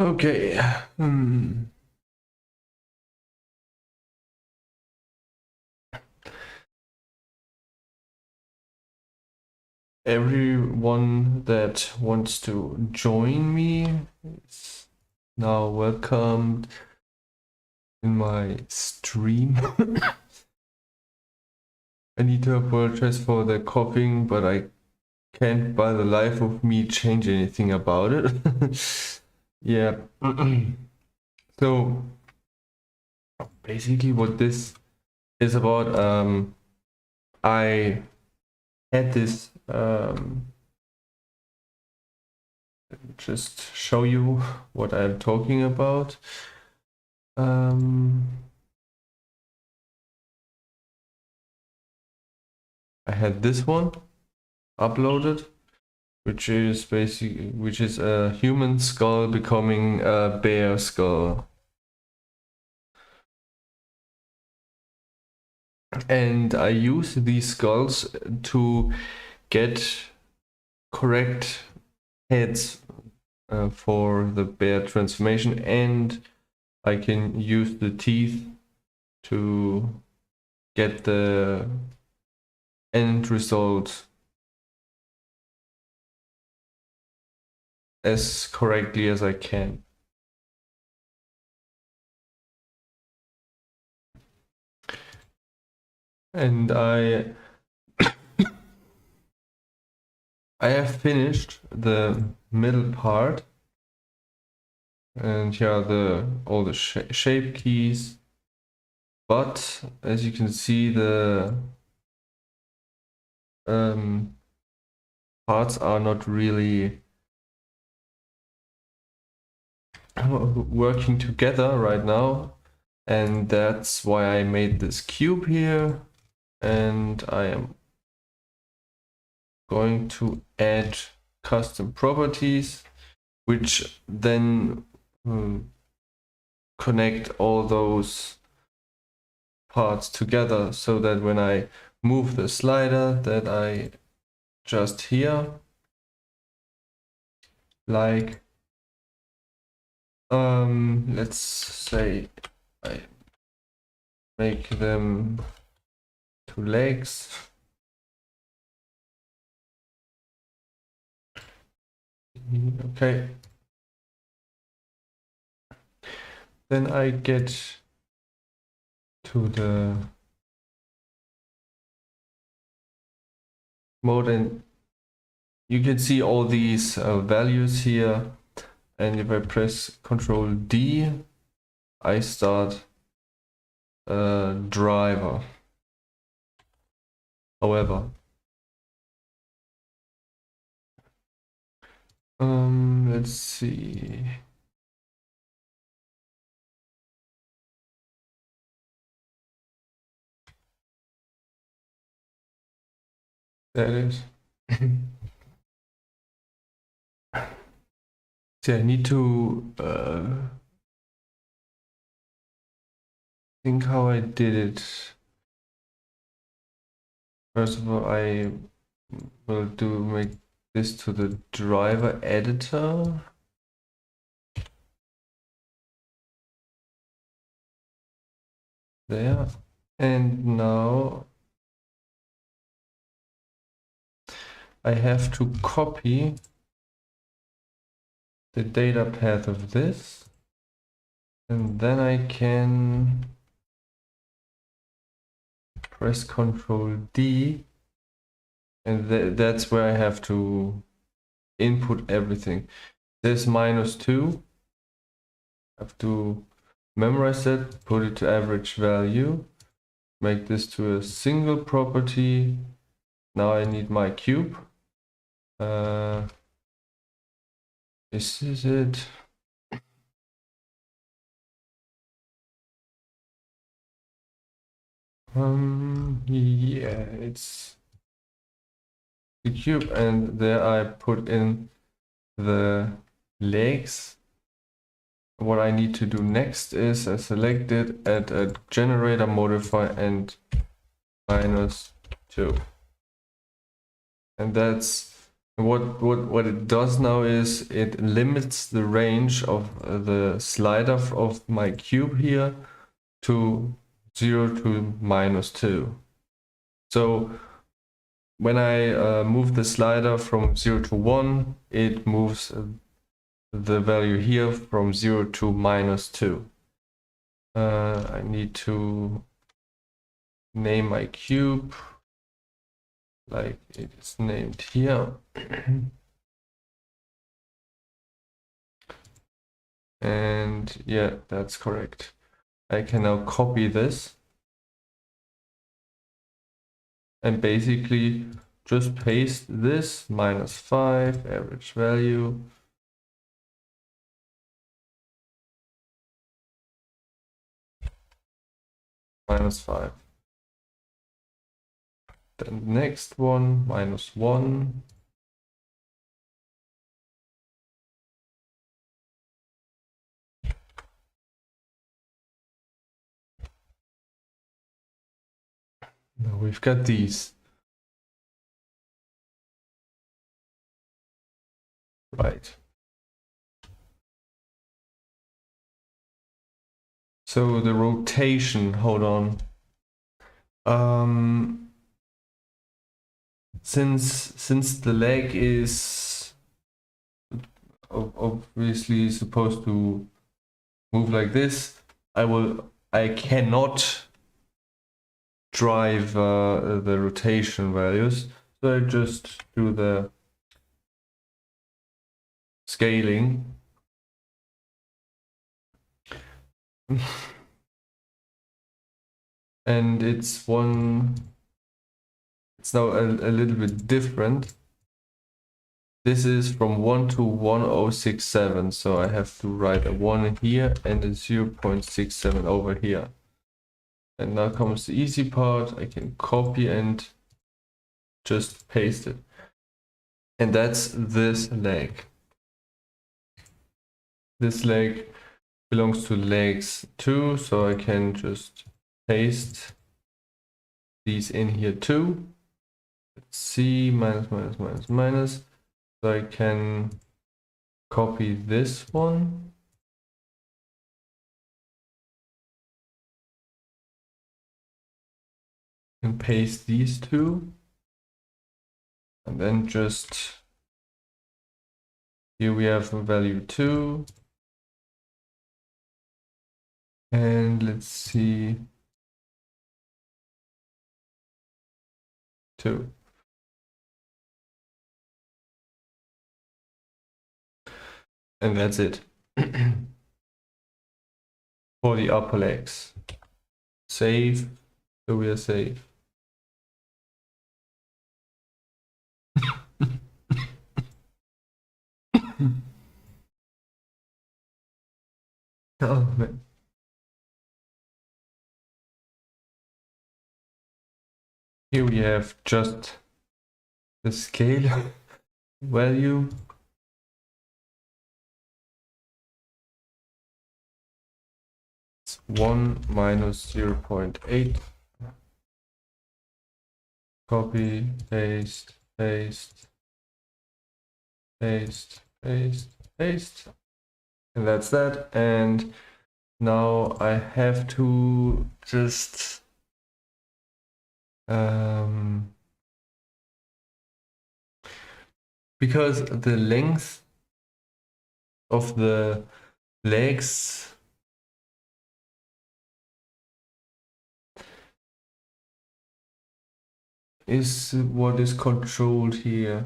Okay. Everyone that wants to join me is now welcomed in my stream. I need to apologize for the coughing, but I can't by the life of me change anything about it. Yeah. So basically what this is about, I had this just show you what I'm talking about. I had this one uploaded, which is a human skull becoming a bear skull. And I use these skulls to get correct heads for the bear transformation, and I can use the teeth to get the end result as correctly as I can. And I have finished the middle part, and here are all the shape keys, but as you can see, the parts are not really working together right now, and that's why I made this cube here, and I am going to add custom properties which then connect all those parts together, so that when I move the slider, that I just here, like let's say I make them 2 legs. Okay. Then I get to the mode, and you can see all these values here. And if I press Ctrl D, I start a driver. However, let's see. There it is. See, I need to think how I did it. First of all, I will make this to the driver editor. There. And now I have to copy the data path of this, and then I can press Ctrl D, and that's where I have to input everything. This -2, I have to memorize it, put it to average value, make this to a single property. Now I need my cube. This is it. Yeah, it's the cube, and there I put in the legs. What I need to do next is I select it, add a generator modifier and -2. And that's What it does now is it limits the range of the slider of my cube here to 0 to -2. So when I move the slider from 0 to 1, it moves the value here from 0 to -2. I need to name my cube like it is named here. And yeah, that's correct. I can now copy this and basically just paste this -5 average value. -5. Then the next one, -1. Now we've got these. Right. So the rotation, hold on. Since the leg is obviously supposed to move like this, I cannot drive the rotation values, so I just do the scaling. And it's now a little bit different. This is from 1 to 1067, so I have to write a 1 here and a 0.67 over here. And now comes the easy part. I can copy and just paste it. And that's this leg. This leg belongs to legs 2, so I can just paste these in here too. Let's see, minus. So I can copy this one. And paste these two. And then just here we have value 2. And let's see, 2. And that's it for the upper legs. Save, so we are safe. Oh man. Here we have just the scale value. It's 1 minus 0.8. Copy, paste, paste, paste, paste, paste. And that's that. And now I have to just because the length of the legs is what is controlled here.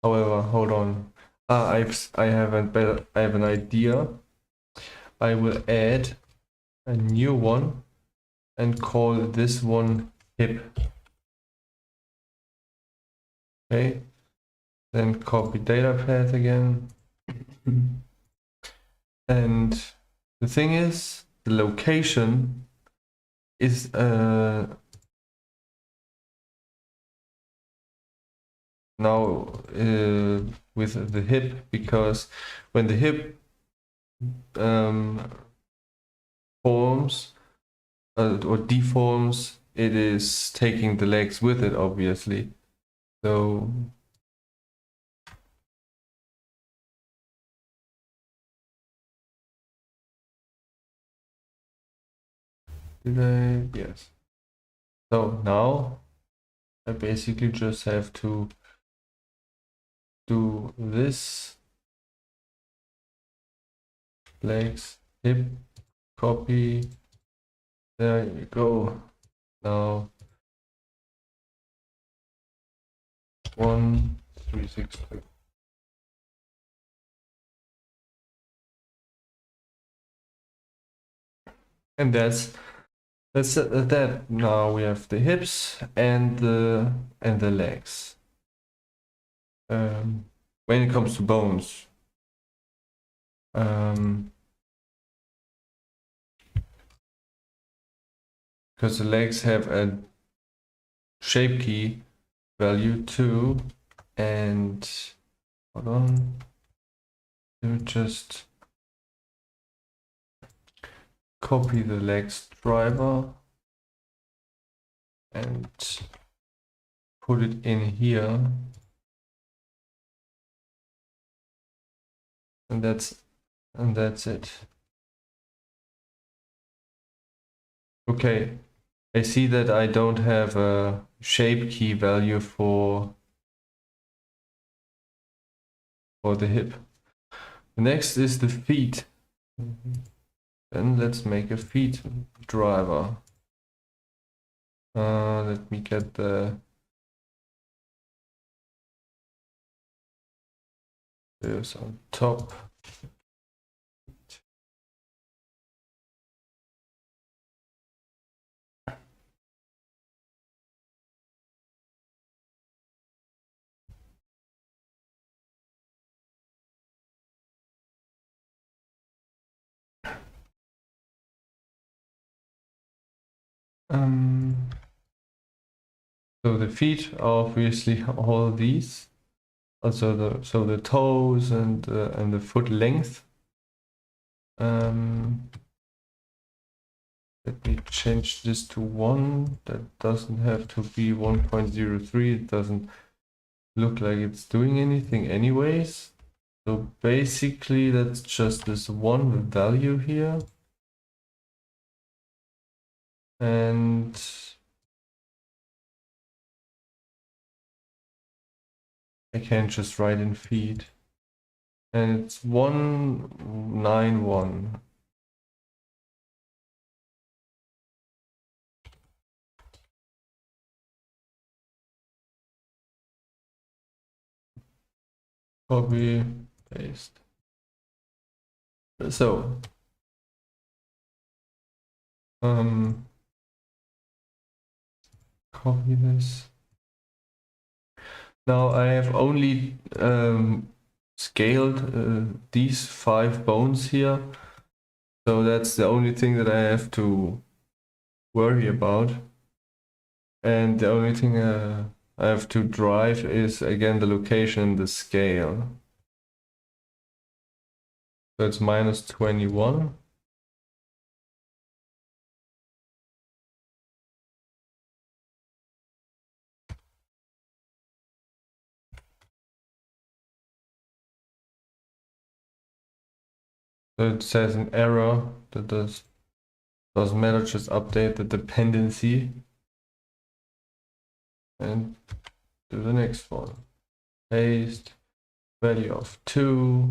However, hold on. I have an idea. I will add a new one and call this one hip. Okay. Then copy data path again. And the thing is, the location is now with the hip, because when the hip forms or deforms, it is taking the legs with it, obviously. So Did I? Yes. So now I basically just have to do this, legs, hip, copy, there you go. Now 1, 3, 6, 2. And that's that. Now we have the hips and the legs. When it comes to bones, because the legs have a shape key value 2, and hold on, let me just copy the legs driver and put it in here, and that's it. Okay, I see that I don't have a shape key value for the hip. The next is the feet. Then let's make a feet driver. Let me get the this on top. So the feet are obviously all these, also the toes and the foot length. Let me change this to 1. That doesn't have to be 1.03. It doesn't look like it's doing anything anyways. So basically that's just this one value here. And I can just write in feet. And it's 191. Copy, paste. So copy this. Now I have only scaled these 5 bones here, so that's the only thing that I have to worry about. And the only thing I have to drive is again the location and the scale. So it's -21. So it says an error. That doesn't matter, just update the dependency and do the next one. Paste, value of 2.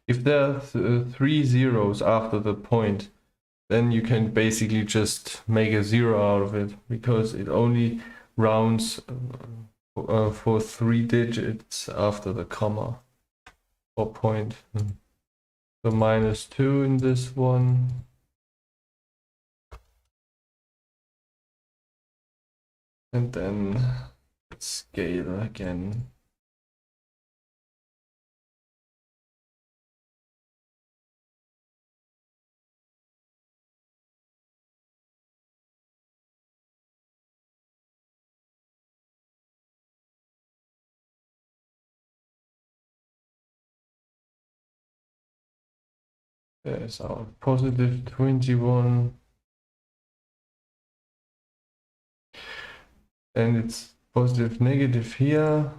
If there are 3 zeros after the point, then you can basically just make a 0 out of it, because it only rounds for 3 digits after the comma or point. So -2 in this one. And then scale again. There's our +21. And it's positive negative here,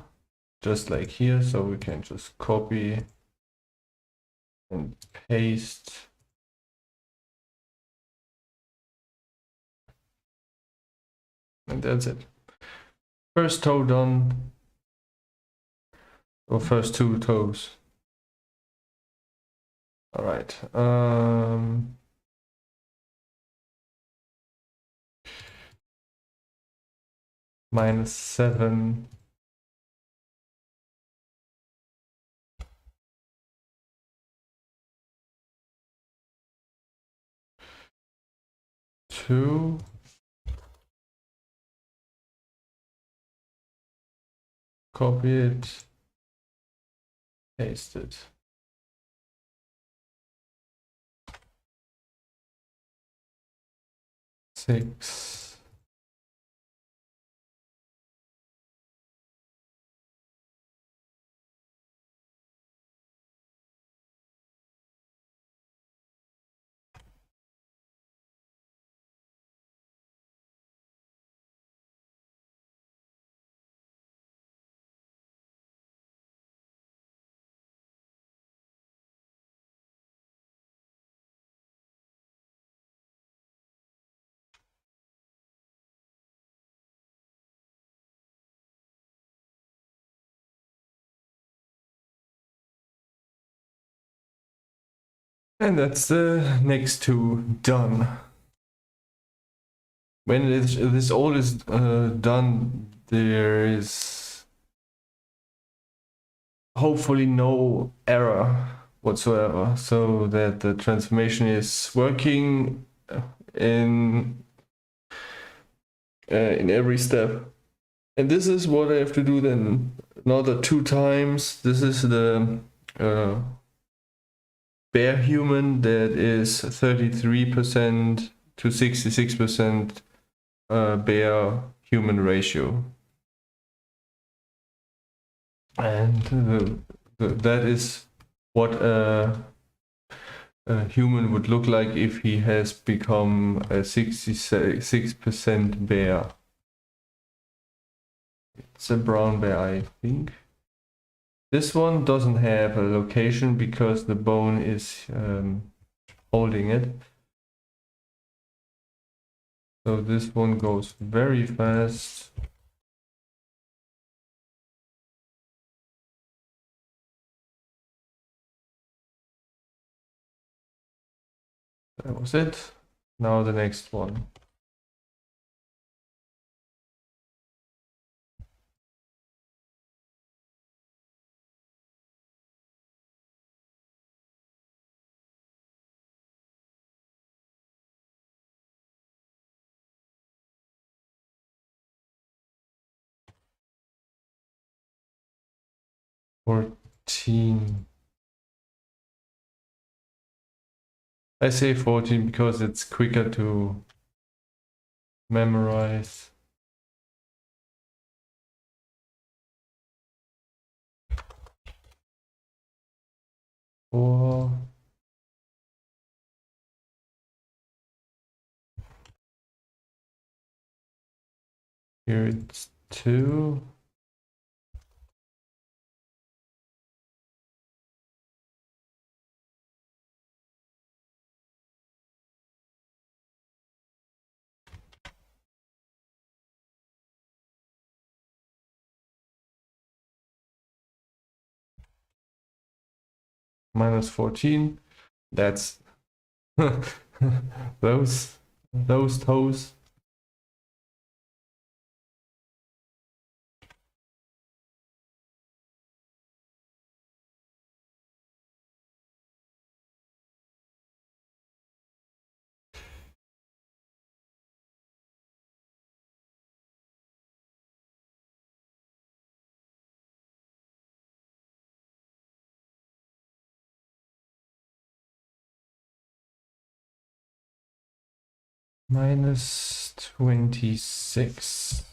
just like here, so we can just copy and paste. And that's it. First toe done, or first two toes. All right. -7. Two. Copy it. Paste it. Six. And that's the next two done. When this all is done, there is hopefully no error whatsoever, so that the transformation is working in every step. And this is what I have to do then another 2 times. This is the Bear human that is 33% to 66% Bear human ratio. And that is what a human would look like if he has become a 66% bear. It's a brown bear, I think. This one doesn't have a location because the bone is holding it. So this one goes very fast. That was it. Now the next one. $14. I say 14 because it's quicker to memorize. Four. Here it's 2. -14. That's those toes. -26.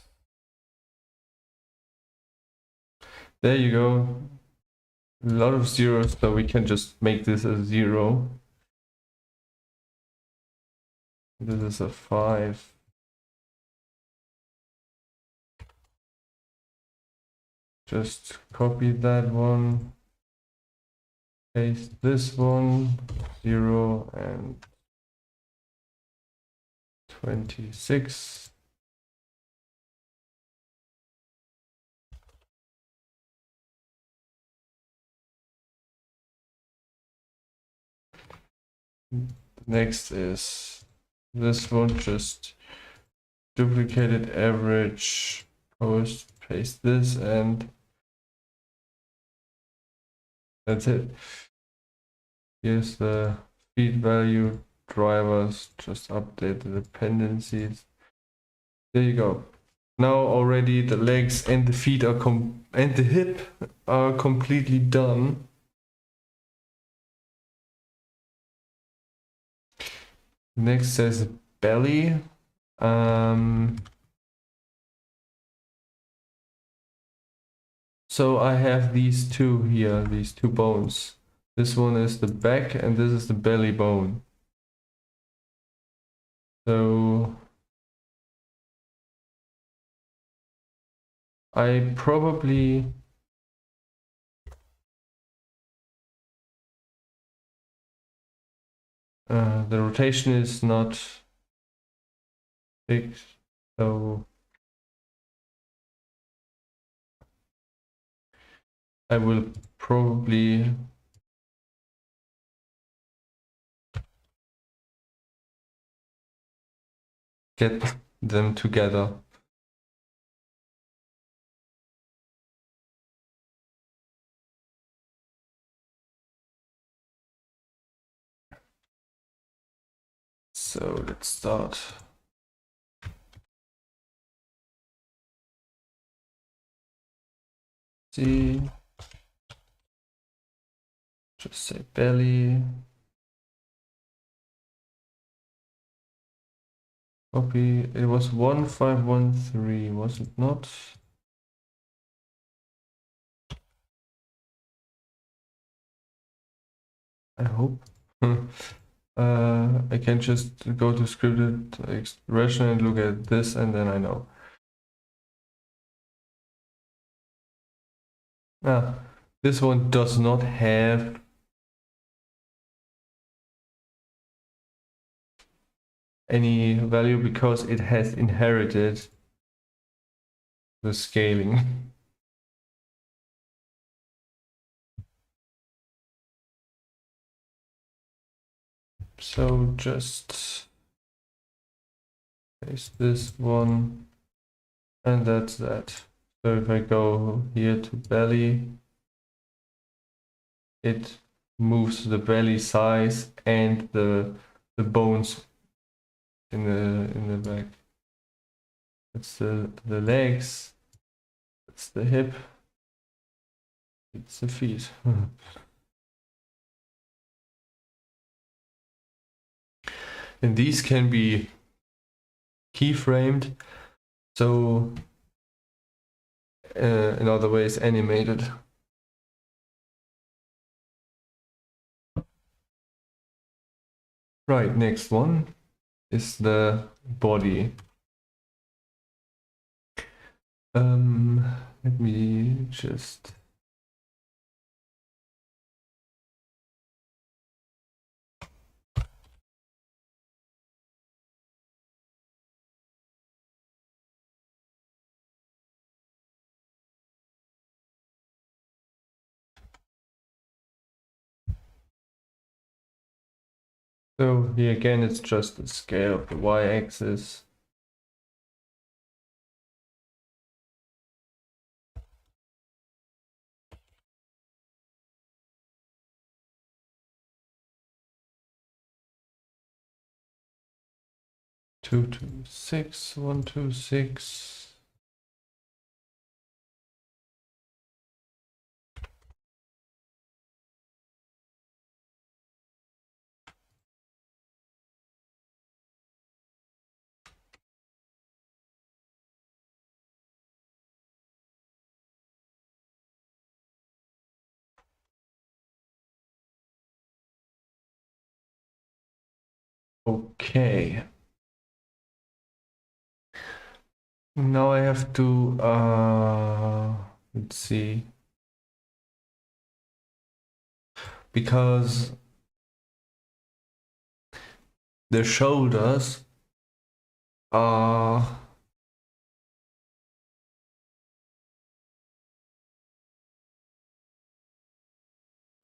There you go. A lot of zeros, so we can just make this a 0. This is a 5. Just copy that one, paste this one, 0 and 26. Next is this one, just duplicated average post, paste this, and that's it. Here's the feed value drivers, just update the dependencies. There you go. Now already the legs and the feet are and the hip are completely done. Next says belly. So I have these two here, these two bones. This one is the back and this is the belly bone. So I probably the rotation is not fixed, so I will probably get them together. So let's start. See, just say belly. Copy. It was 1513, was it not? I hope. I can just go to scripted expression and look at this, and then I know. This one does not have any value because it has inherited the scaling. So just paste this one, and that's that. So if I go here to belly, it moves the belly size and the bones in the back. That's the legs. That's the hip. It's the feet. And these can be keyframed, so in other ways animated. Right, next one is the body. Let me just so here again it's just the scale of the y-axis. Two, 2, 6, 1, 2, 6. Okay. Now I have to let's see. because the shoulders are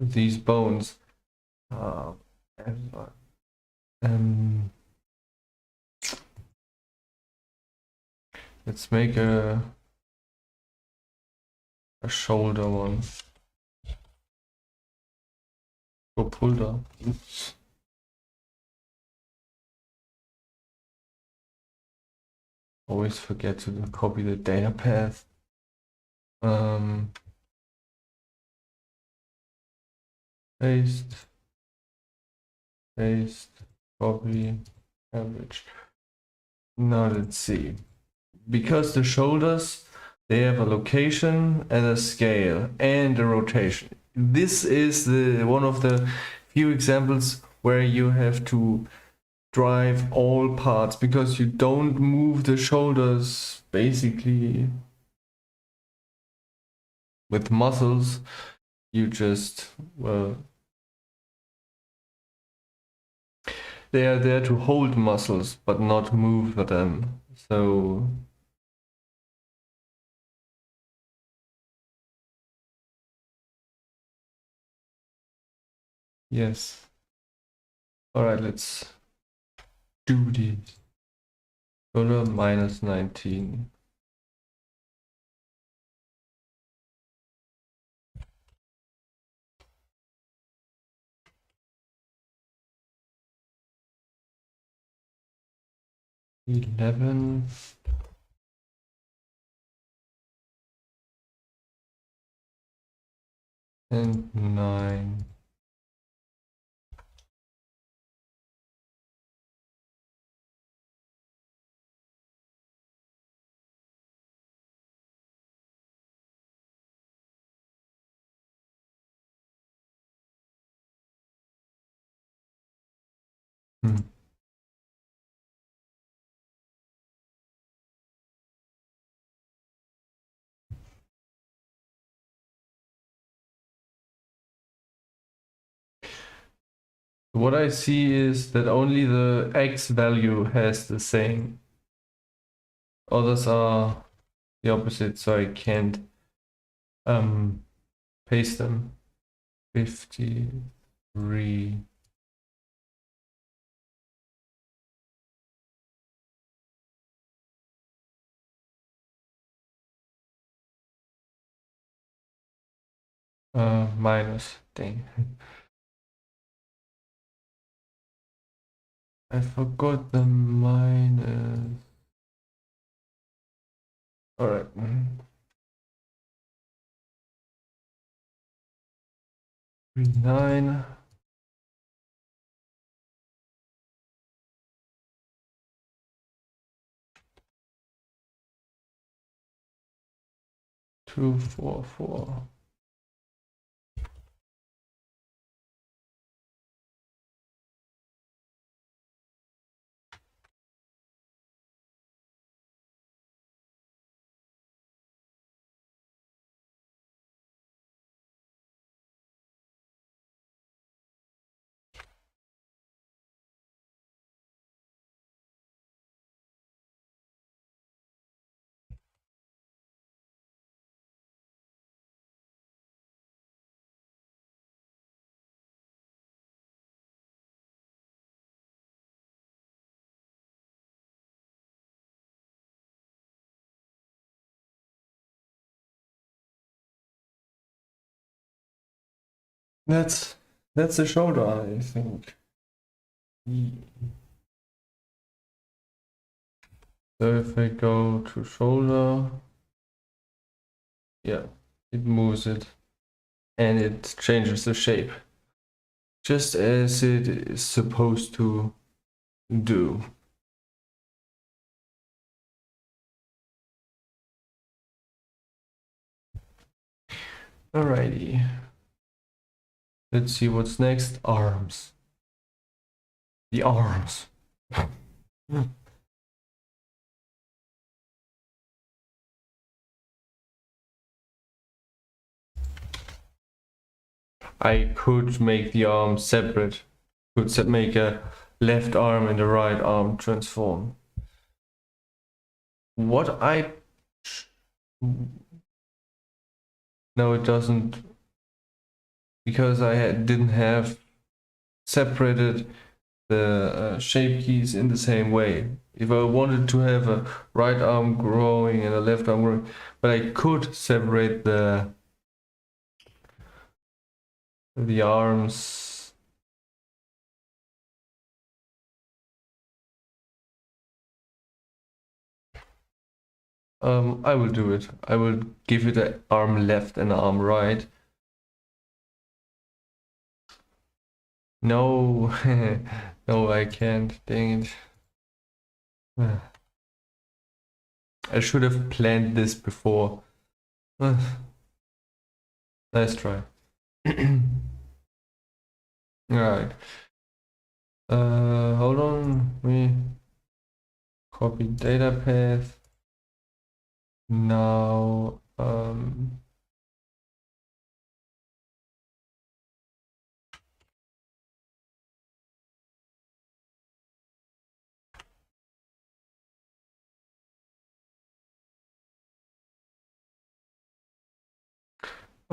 these bones. And, let's make a shoulder one. Go pull down. Oops. Always forget to copy the data path. Paste, paste, copy, average. Now let's see. Because the shoulders, they have a location and a scale and a rotation. This is the one of the few examples where you have to drive all parts, because you don't move the shoulders basically with muscles. You just, well, they are there to hold muscles but not move them. So yes. All right, let's do this. Color minus 19. $11. And 9. What I see is that only the X value has the same. Others are the opposite, so I can't paste them. 53. Minus, dang. I forgot the minus. All right. 9. 244. That's the shoulder, I think. So if I go to shoulder, yeah, it moves it and it changes the shape, just as it is supposed to do. Alrighty. Let's see what's next. Arms. The arms. I could make the arm separate. Could make a left arm and a right arm transform. What I... No, it doesn't. Because I didn't have separated the shape keys in the same way. If I wanted to have a right arm growing and a left arm growing, but I could separate the arms. I will do it. I will give it an arm left and an arm right. No, no, I can't. Dang it. I should have planned this before. Nice try. Alright. Hold on. We copy data path. Now, all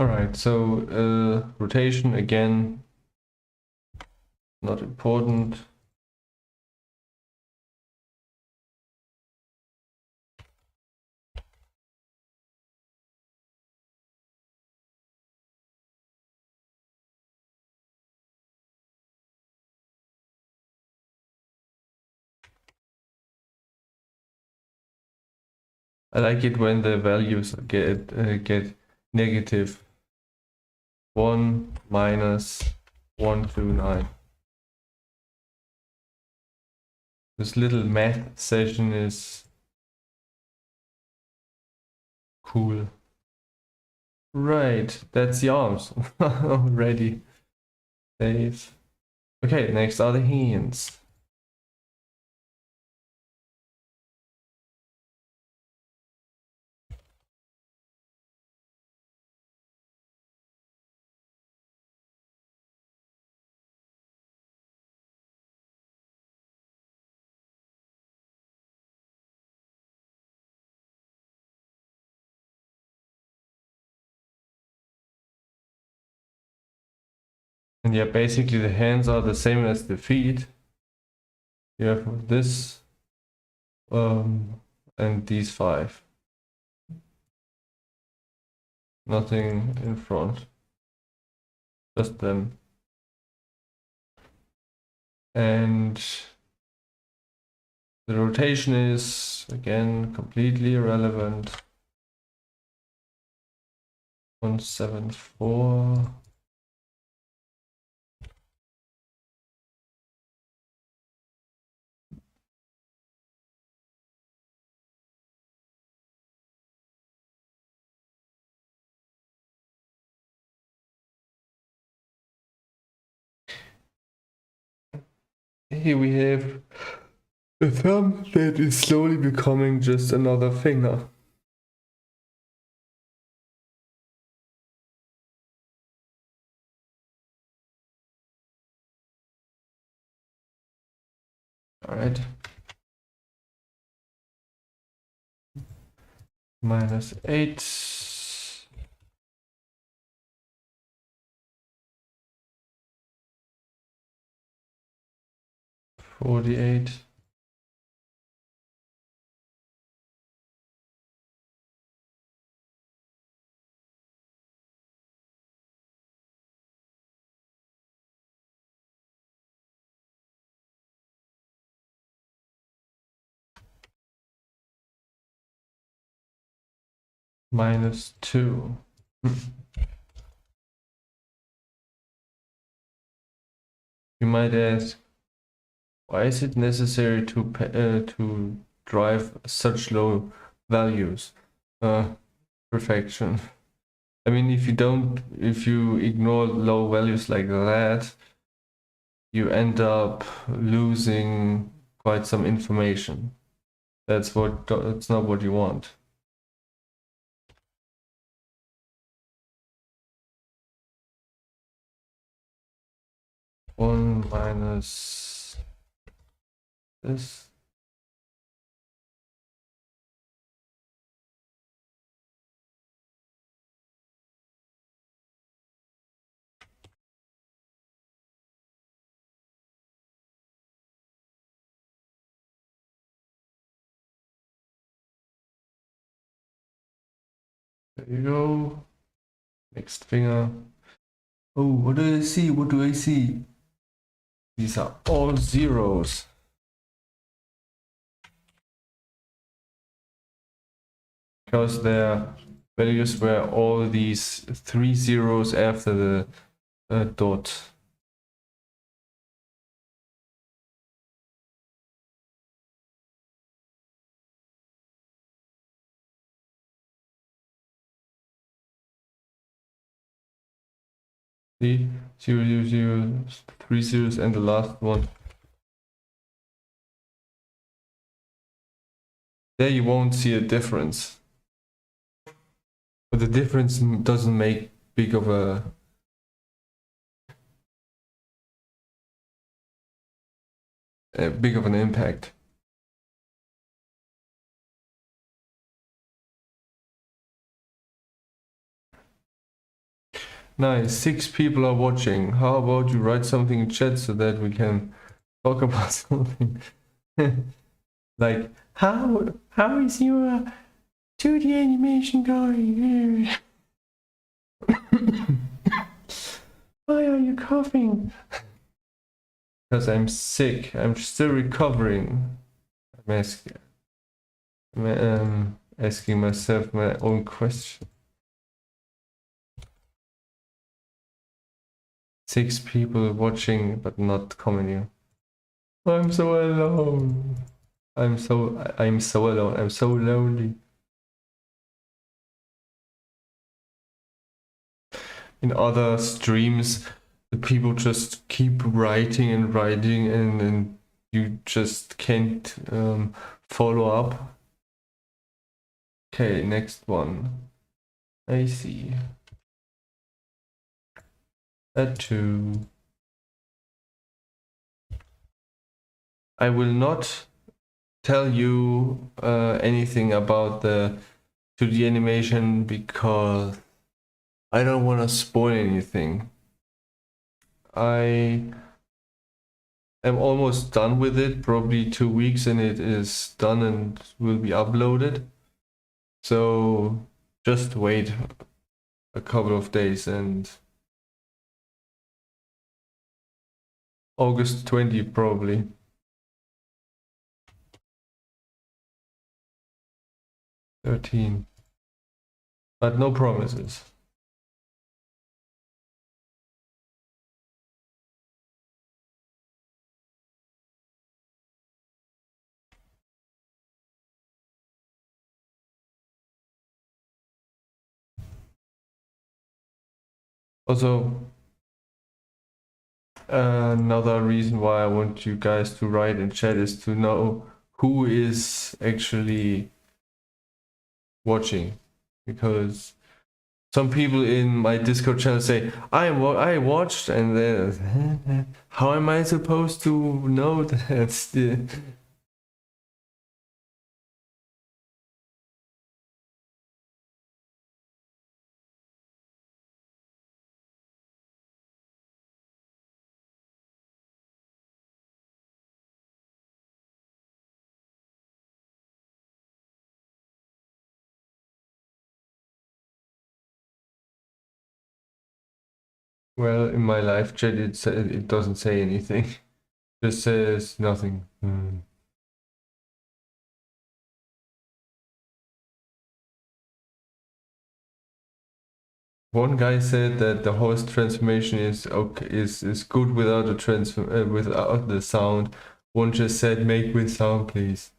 right, so rotation again, not important. I like it when the values get negative. 1 minus 129. This little math session is cool. Right, that's the arms already. Save. Okay, next are the hands. And yeah, basically the hands are the same as the feet. You have this and these 5. Nothing in front. Just them. And the rotation is again completely irrelevant. 174. Here we have a thumb that is slowly becoming just another finger. All right. Minus 8. 48. Minus 2. You might ask, why is it necessary to drive such low values? Perfection. I mean, if you ignore low values like that, you end up losing quite some information. That's not what you want. 1 minus this. There you go. Next finger. Oh, what do I see? What do I see? These are all zeros. Because their values were all these 3 zeros after the dot. See? 0, 0, 0, 3 zeros and the last one. There you won't see a difference. But the difference doesn't make big of an impact. Nice, 6 people are watching. How about you write something in chat so that we can talk about something? Like, how is your 2D animation going? Why are you coughing? Because I'm sick. I'm still recovering. I'm asking myself my own question. 6 people watching but not commenting. I'm so alone. I'm so alone. I'm so lonely. In other streams, the people just keep writing and writing, and you just can't follow up. Okay, next one. I see. Add to. I will not tell you anything about the 2D animation because I don't want to spoil anything. I am almost done with it, probably 2 weeks, and it is done and will be uploaded. So just wait a couple of days, and August 20 probably. 13. But no promises. Also, another reason why I want you guys to write in chat is to know who is actually watching, because some people in my Discord channel say I watched, and then how am I supposed to know that? Well, in my live chat it doesn't say anything. Just says nothing. One guy said that the host transformation is okay, is good without the without the sound. One just said make with sound, please.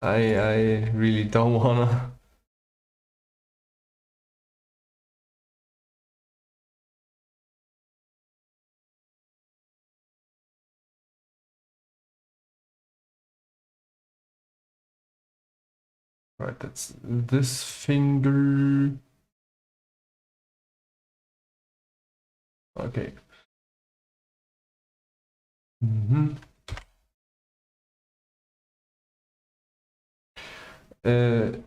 I really don't wanna. Right, that's this finger. Okay.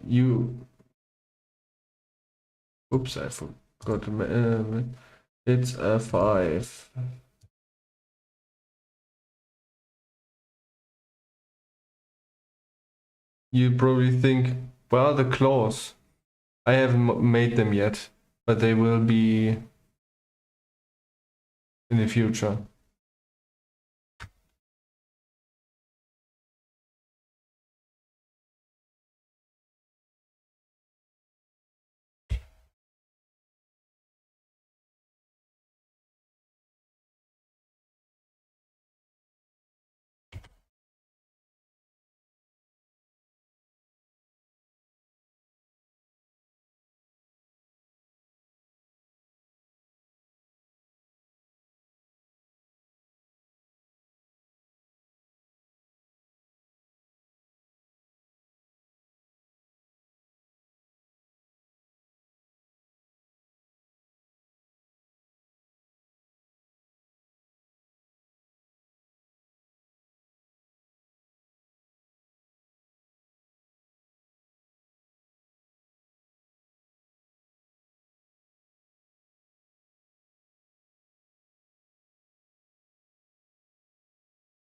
You. Oops, I forgot. It's a 5. You probably think, well, the claws. I haven't made them yet, but they will be in the future.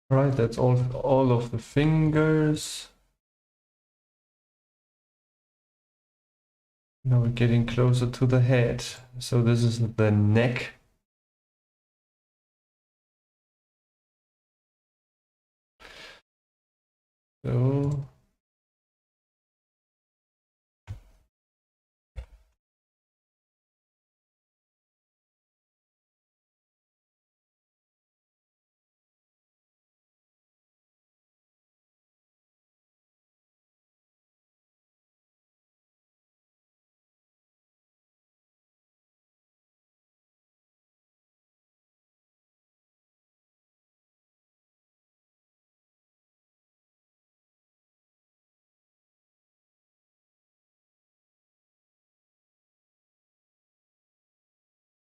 Right, that's all of the fingers. Now we're getting closer to the head. So this is the neck. So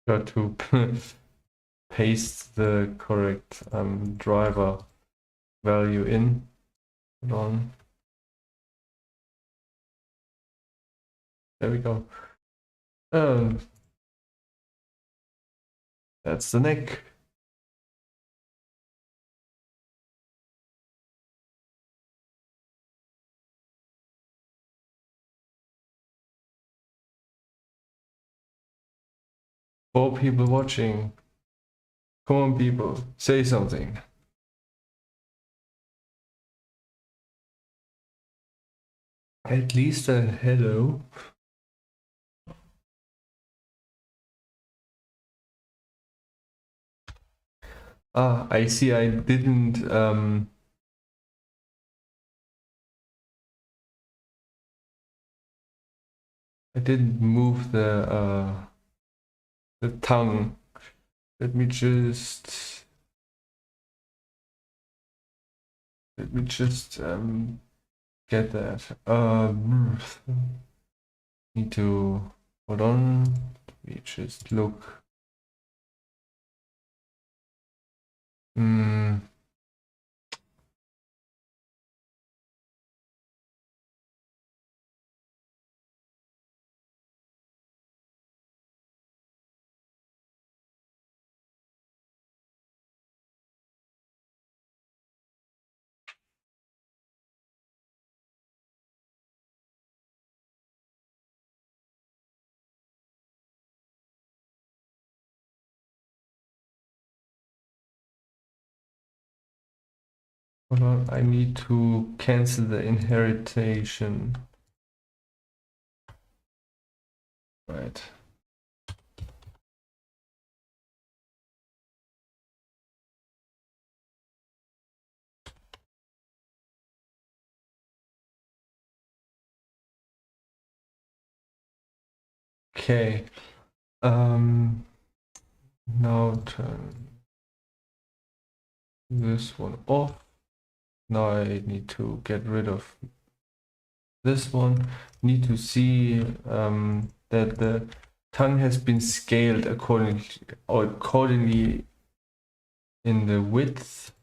've got to paste the correct driver value in. Hold on. There we go. That's the neck. Four people watching. Come on, people, say something. At least a hello. Ah, I see. I didn't move the tongue. Let me just get that. Need to hold on. Let me just look. Hold on, I need to cancel the inheritation. Right. Okay. Now turn this one off. Now I need to get rid of this one. Need to see that the tongue has been scaled accordingly in the width.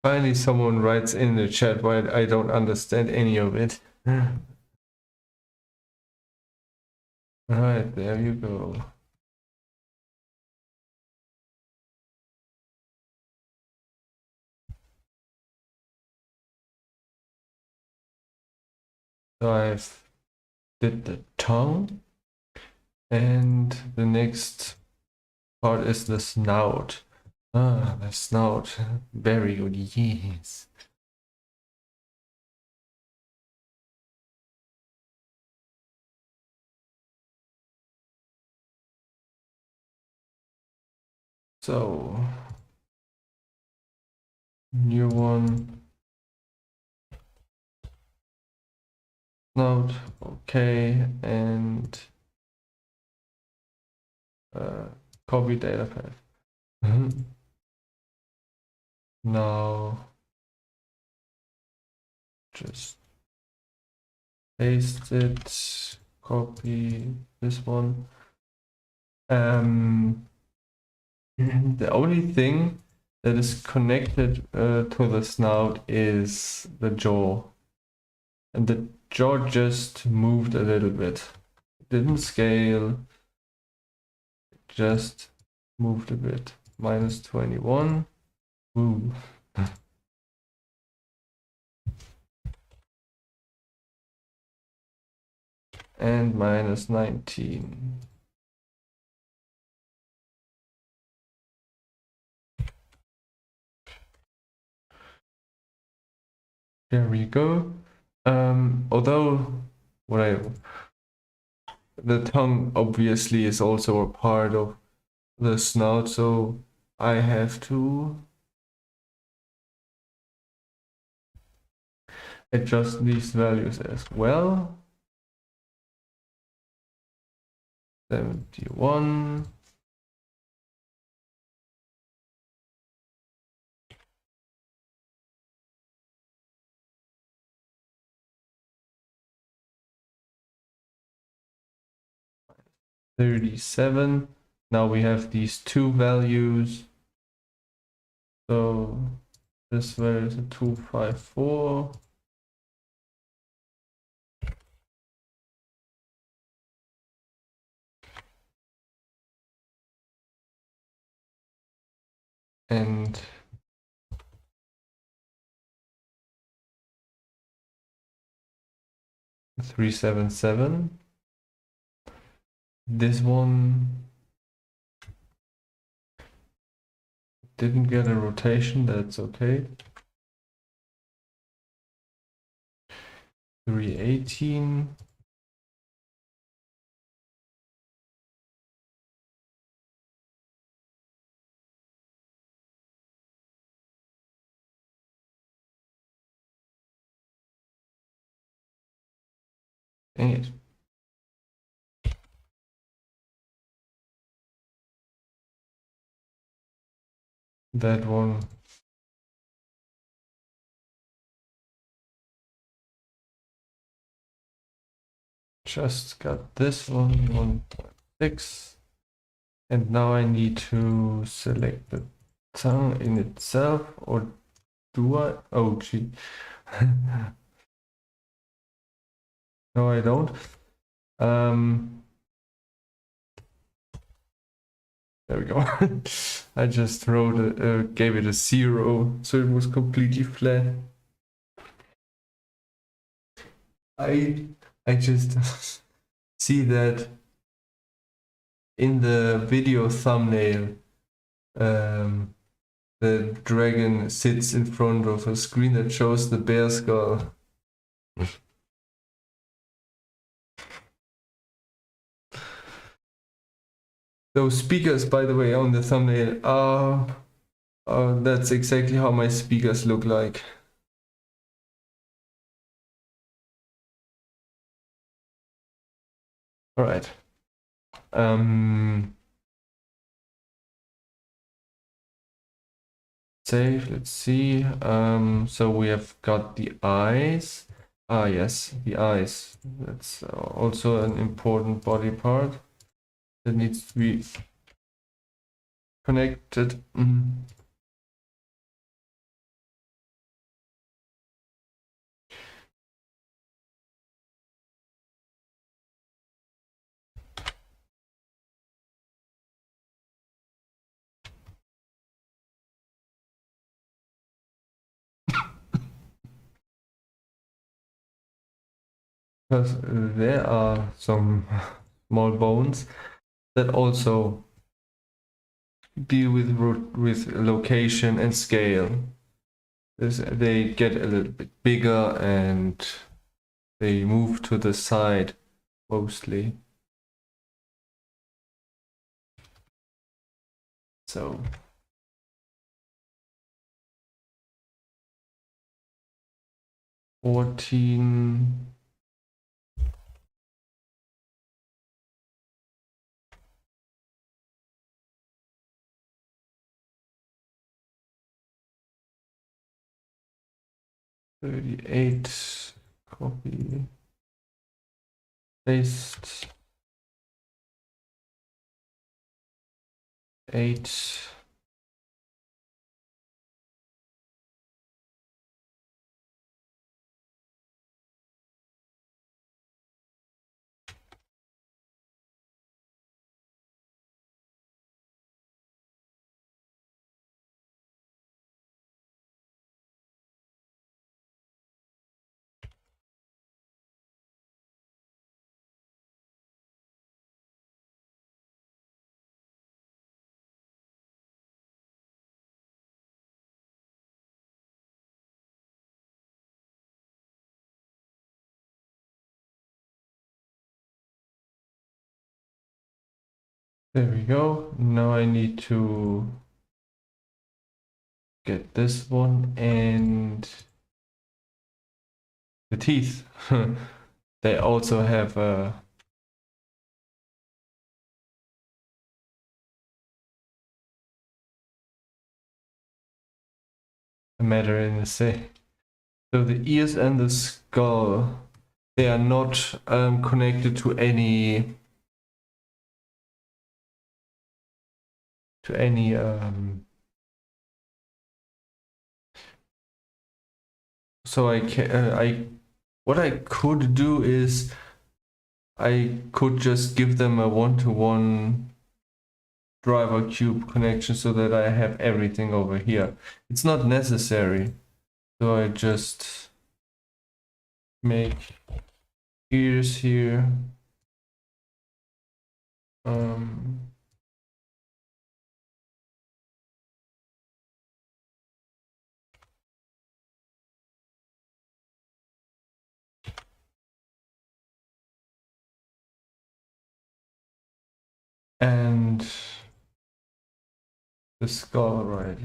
Finally, someone writes in the chat why I don't understand any of it. Right, there you go. So I've did the tongue, and the next part is the snout. Ah, the snout. Very good, yes. So, new one. Snout, okay, and copy data path. Now, just paste it, copy this one. The only thing that is connected to the snout is the jaw. And the jaw just moved a little bit. It didn't scale, it just moved a bit. -21. Ooh. And -19. There we go. Although the tongue obviously is also a part of the snout, so I have to adjust these values as well. 71. $37. Now we have these two values. So this value is a 254. And 377. This one didn't get a rotation, that's okay. 318. Dang it. That one. Just got this one, 1.6. And now I need to select the tongue in itself, or do I? Oh, gee. No, I don't. There we go. I just gave it a 0, so it was completely flat. I just see that in the video thumbnail, the dragon sits in front of a screen that shows the bear skull. Those speakers, by the way, on the thumbnail that's exactly how my speakers look like. All right. Save, let's see. So we have got the eyes. Ah, yes, the eyes. That's also an important body part that needs to be connected. Because there are some small bones that also deal with location and scale. They get a little bit bigger and they move to the side mostly. So 14. $38, copy, paste, 8. There we go. Now I need to get this one and the teeth. They also have a matter in the say. So the ears and the skull, they are not connected to any so I can what I could do is I could just give them a one-to-one driver cube connection so that I have everything over here. It's not necessary, so I just make ears here. And the skull, right?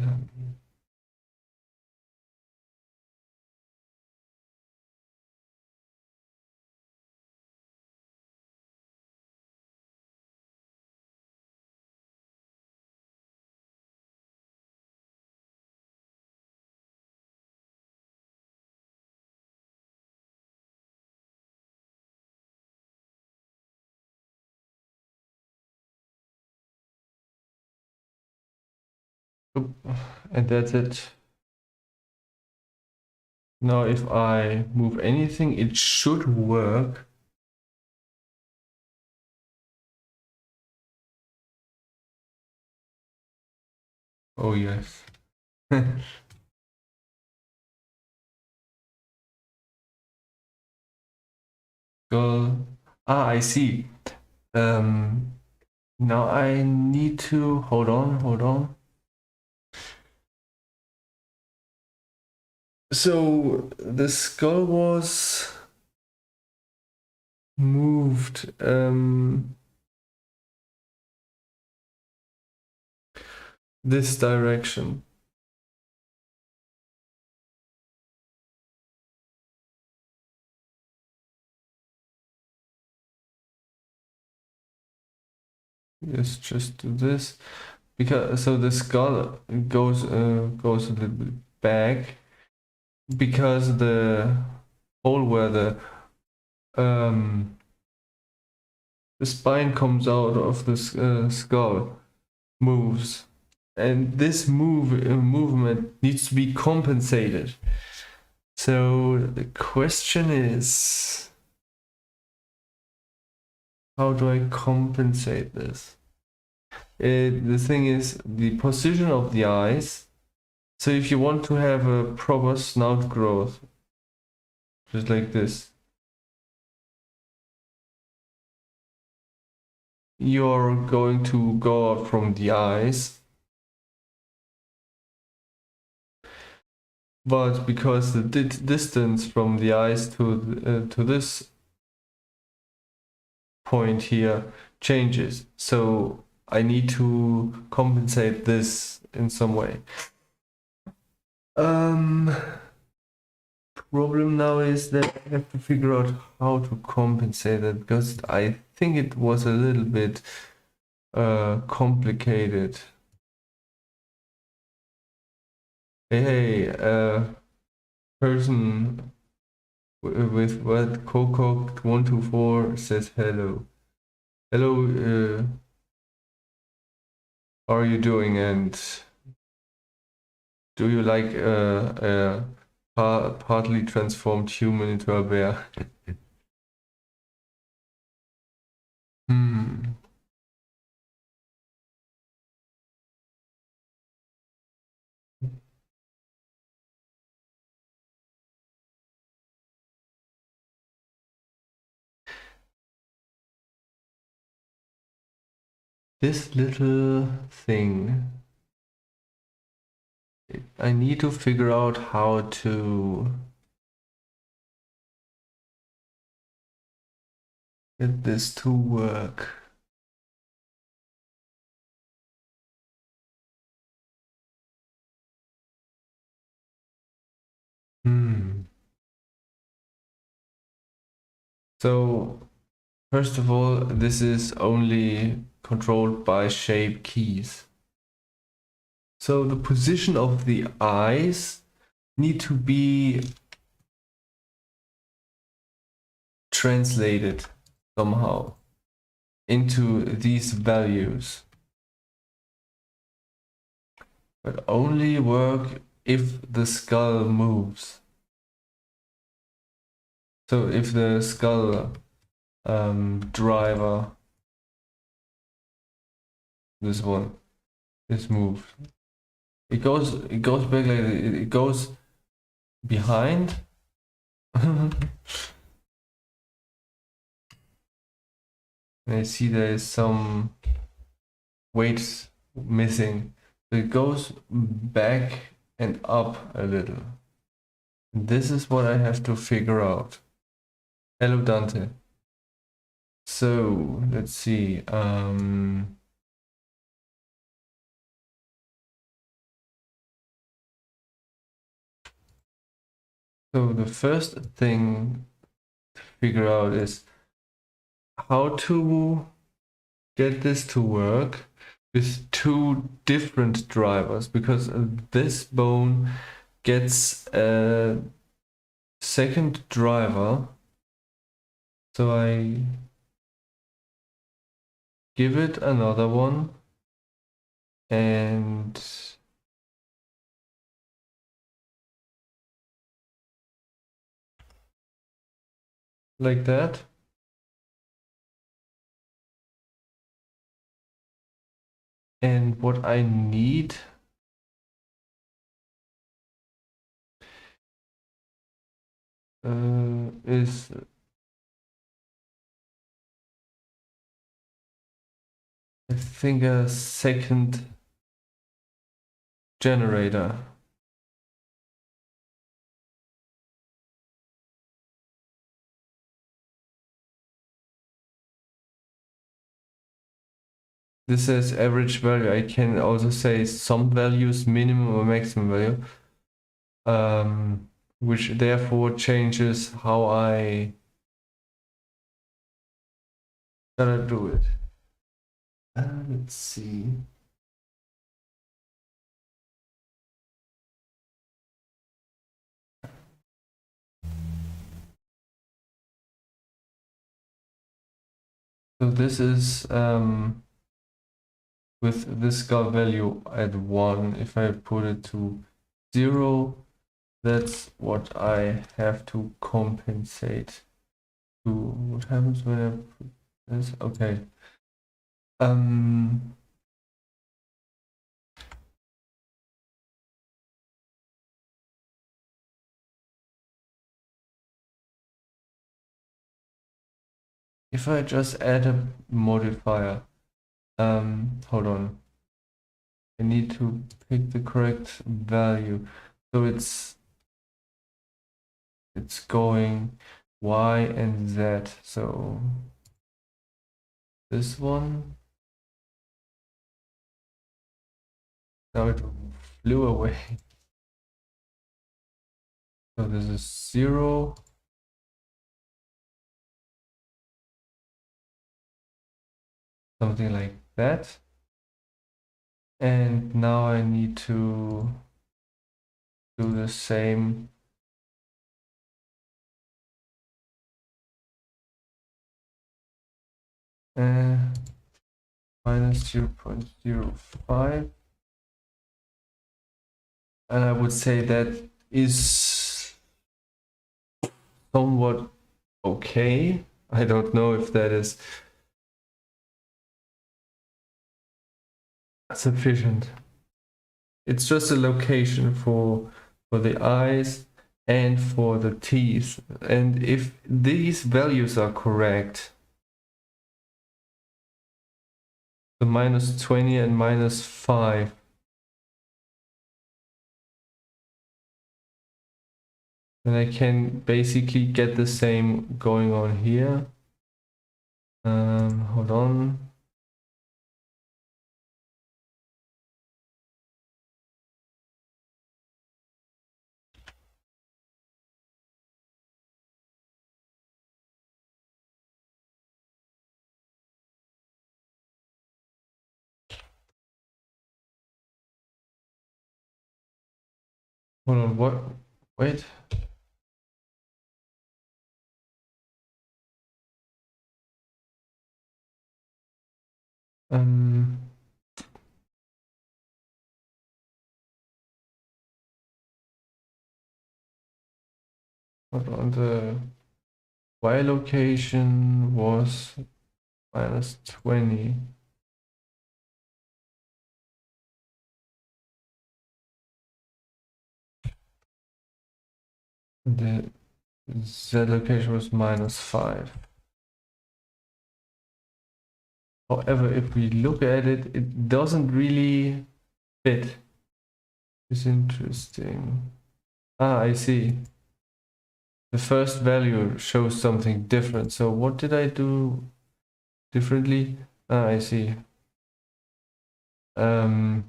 And that's it. Now if I move anything, it should work. Oh yes. Skull. Ah, I see. Now I need to hold on. So the skull was moved this direction. let's just do this, because so the skull goes a little bit back, because the hole where the spine comes out of the skull moves, and this movement needs to be compensated. So the question is, how do I compensate this? The thing is the position of the eyes. So if you want to have a proper snout growth, just like this, you're going to go out from the eyes. But because the distance from the eyes to this point here changes, so I need to compensate this in some way. Problem now is that I have to figure out how to compensate it, because I think it was a little bit complicated. Hey, person with what Coco 124 says hello. Hello, how are you doing, and do you like a partly transformed human into a bear? This little thing, I need to figure out how to get this to work. So first of all, this is only controlled by shape keys. So the position of the eyes need to be translated somehow into these values, but only work if the skull moves. So if the skull driver, this one, is moved, it goes back like it goes behind. I see there is some weight missing. So it goes back and up a little. This is what I have to figure out. Hello, Dante. So let's see. So the first thing to figure out is how to get this to work with two different drivers, because this bone gets a second driver. So I give it another one, and like that. And what I need is I think a second generator. This says average value. I can also say some values, minimum or maximum value, which therefore changes how I gotta do it. Let's see. So this is with this skull value at 1. If I put it to 0, that's what I have to compensate to. What happens when I put this? Okay. If I just add a modifier, hold on. I need to pick the correct value. So it's going Y and Z. So this one. Now it flew away. So this is 0. Something like that. And now I need to do the same. Minus 0.05. And I would say that is somewhat okay. I don't know if that is sufficient. It's just a location for the eyes and for the teeth. And if these values are correct, the minus 20 and minus 5, then I can basically get the same going on here. Hold on. Hold on, what? Wait. Hold on, the Y location was minus 20. The Z location was minus 5. However, if we look at it, it doesn't really fit. It's interesting. Ah, I see. The first value shows something different. So what did I do differently? Ah, I see. The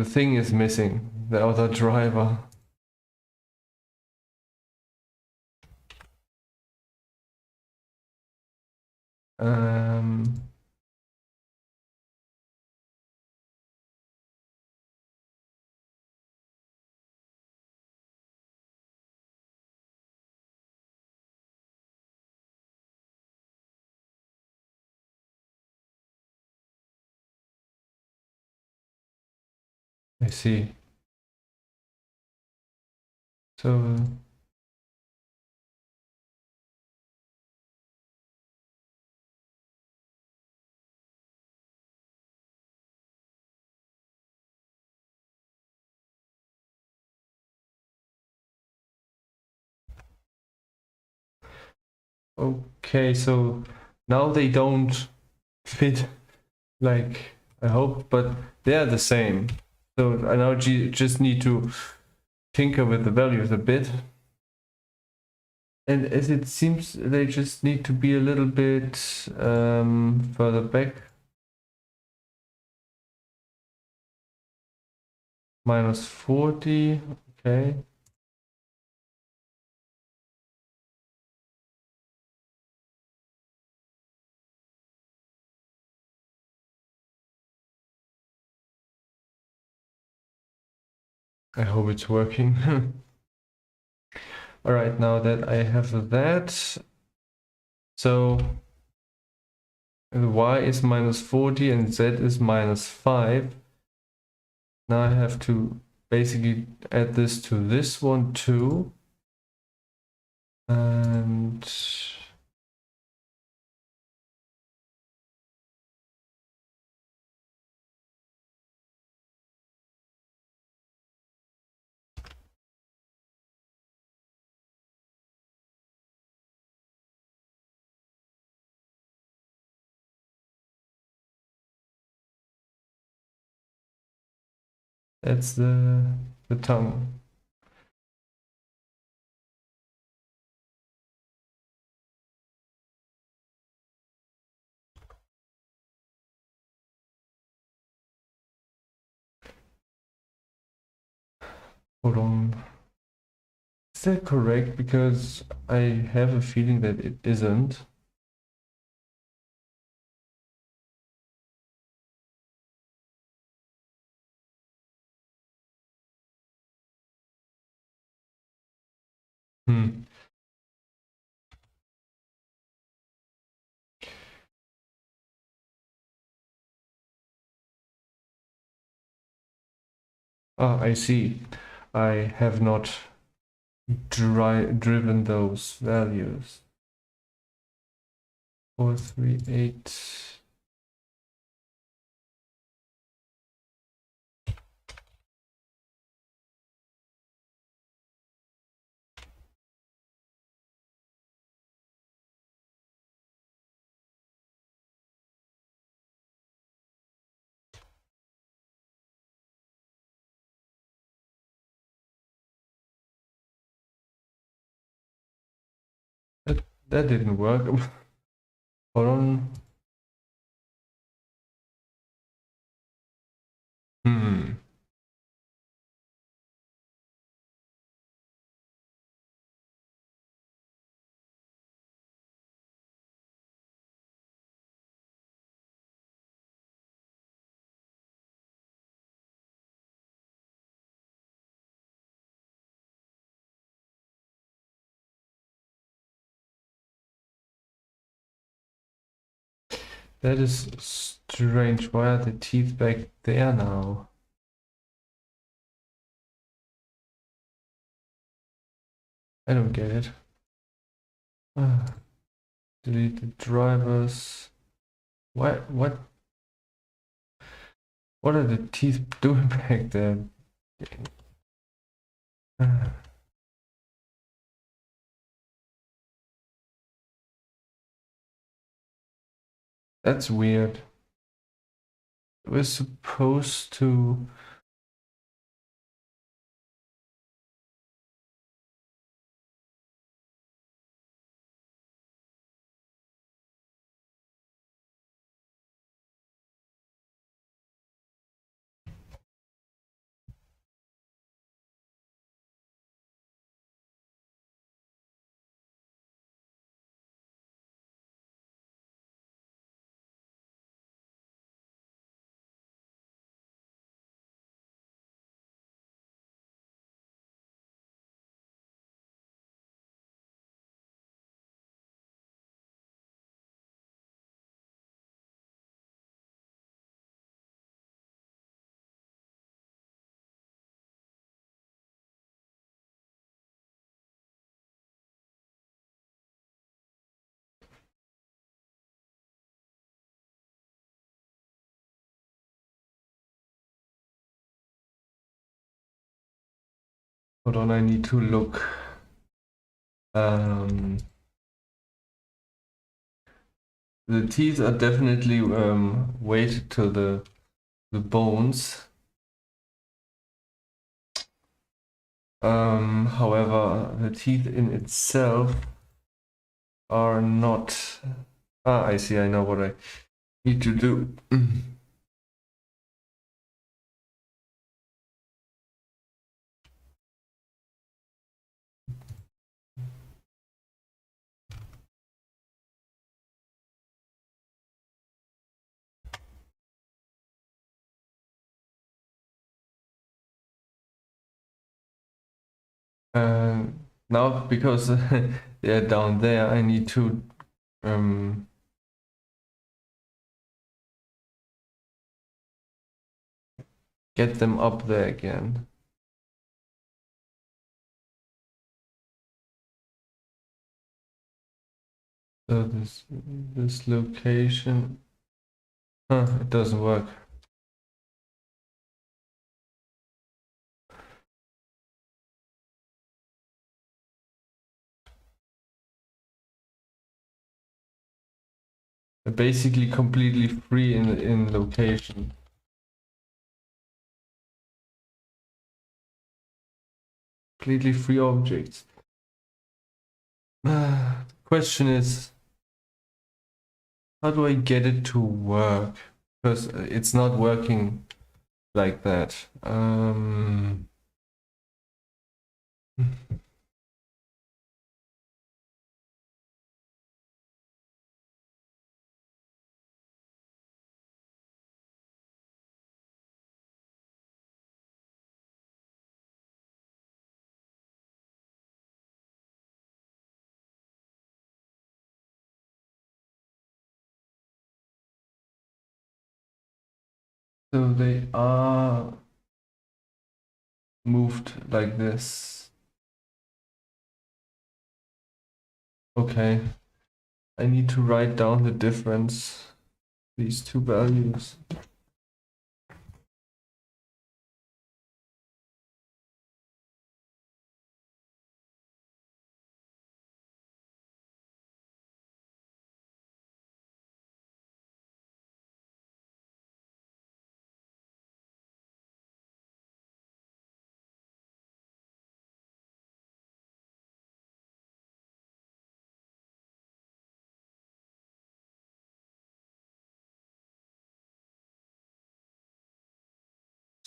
thing is missing, the other driver. I see. So okay, so now they don't fit like I hope, but they're the same. So I now just need to tinker with the values a bit. And as it seems, they just need to be a little bit further back. Minus 40, okay. I hope it's working. All right, now that I have that, so y is -40 and z is -5. Now I have to basically add this to this one too. And that's the tongue. Hold on. Is that correct? Because I have a feeling that it isn't. Hmm. Ah, I see. I have not driven those values. 438. That didn't work. Hold on. Hmm. That is strange. Why are the teeth back there now? I don't get it. Ah, delete the drivers. What are the teeth doing back there? Ah, that's weird. We're supposed to. Hold on, I need to look. Um, the teeth are definitely weighted to the bones. However, the teeth in itself are not. Ah, I see. I know what I need to do. Now because they're down there, I need to get them up there again. So this location, it doesn't work. They're basically completely free in location. Completely free objects. The question is, how do I get it to work? Because it's not working like that. So they are moved like this. Okay. I need to write down the difference, these two values.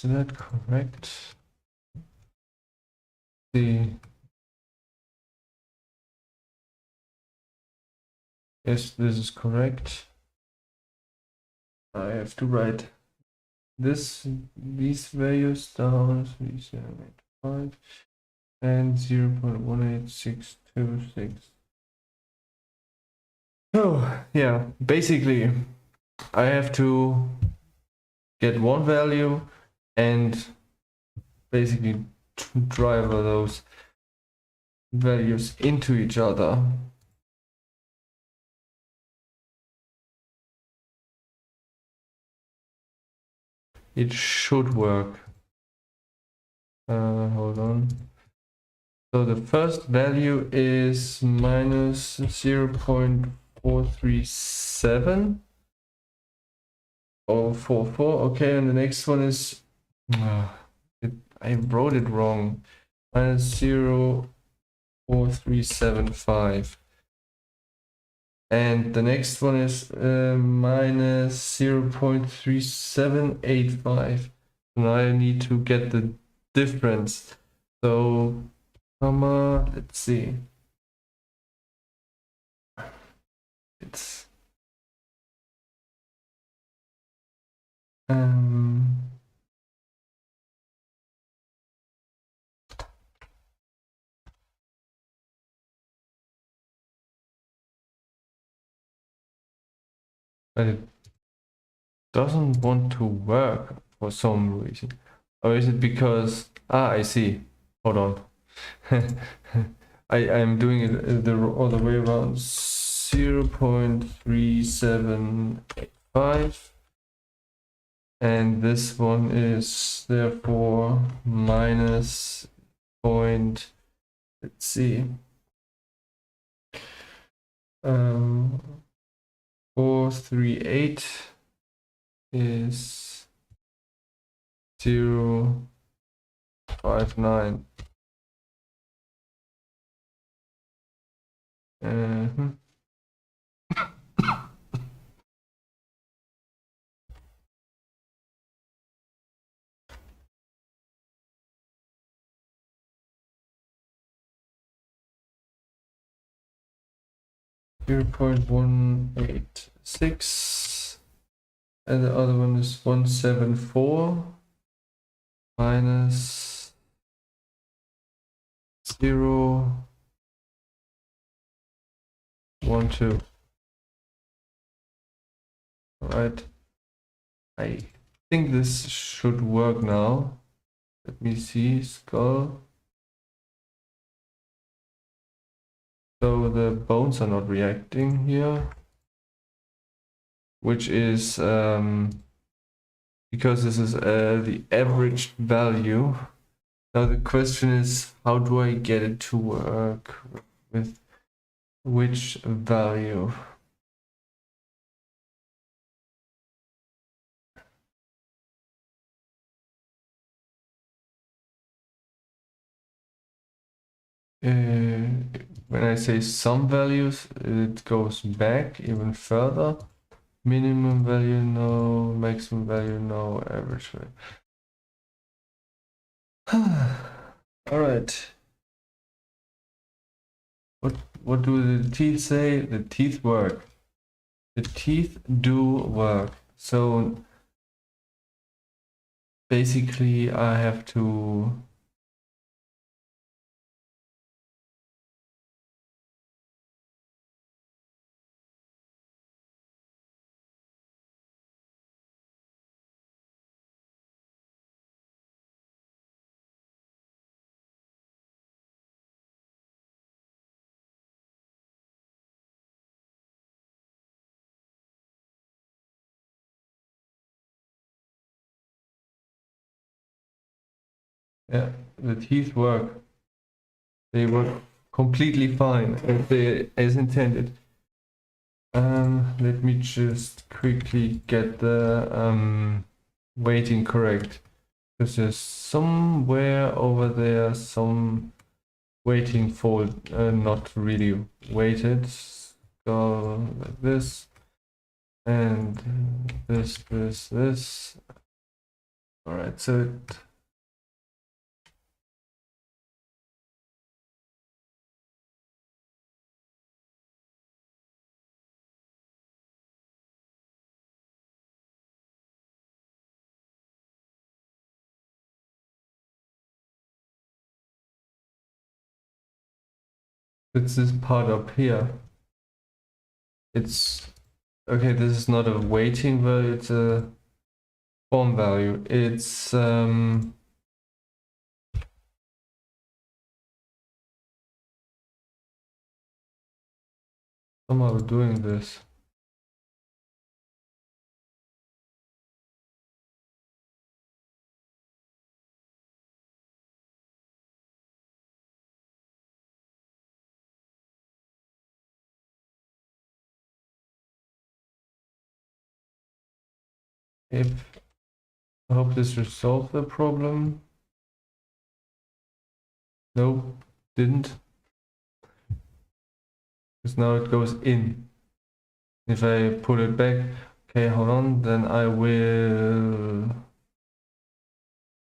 Is that correct? Yes, this is correct. I have to write these values down, 3785 and 0.18626. Oh, yeah, basically I have to get one value and basically drive those values into each other. It should work. Hold on. So the first value is minus 0.437 or 44. Okay, and the next one is I wrote it wrong. Minus 0.4375. And the next one is minus 0.3785. Now I need to get the difference. So, comma, let's see. It's but it doesn't want to work for some reason. Or is it because I see. Hold on. I'm doing it the other way around. 0.3785, and this one is therefore minus point, let's see, 438 is 0.59. 0.186, and the other one is 174 minus 0 1 2. All right, I think this should work now. Let me see. Skull. So the bones are not reacting here, which is because this is the average value. Now the question is, how do I get it to work with which value? When I say some values, it goes back even further. Minimum value, no. Maximum value, no. Average value. All right. What do the teeth say? The teeth work. The teeth do work. So basically I have to yeah, the teeth work. They work completely fine as intended. Let me just quickly get the weighting correct. Because there's somewhere over there some weighting fold not really weighted. Go like this. And this. Alright, so it it's this part up here. It's okay, this is not a weighting value, it's a form value. It's somehow doing this. If I hope this resolved the problem. No, didn't. Because now it goes in. If I put it back, okay, hold on, then I will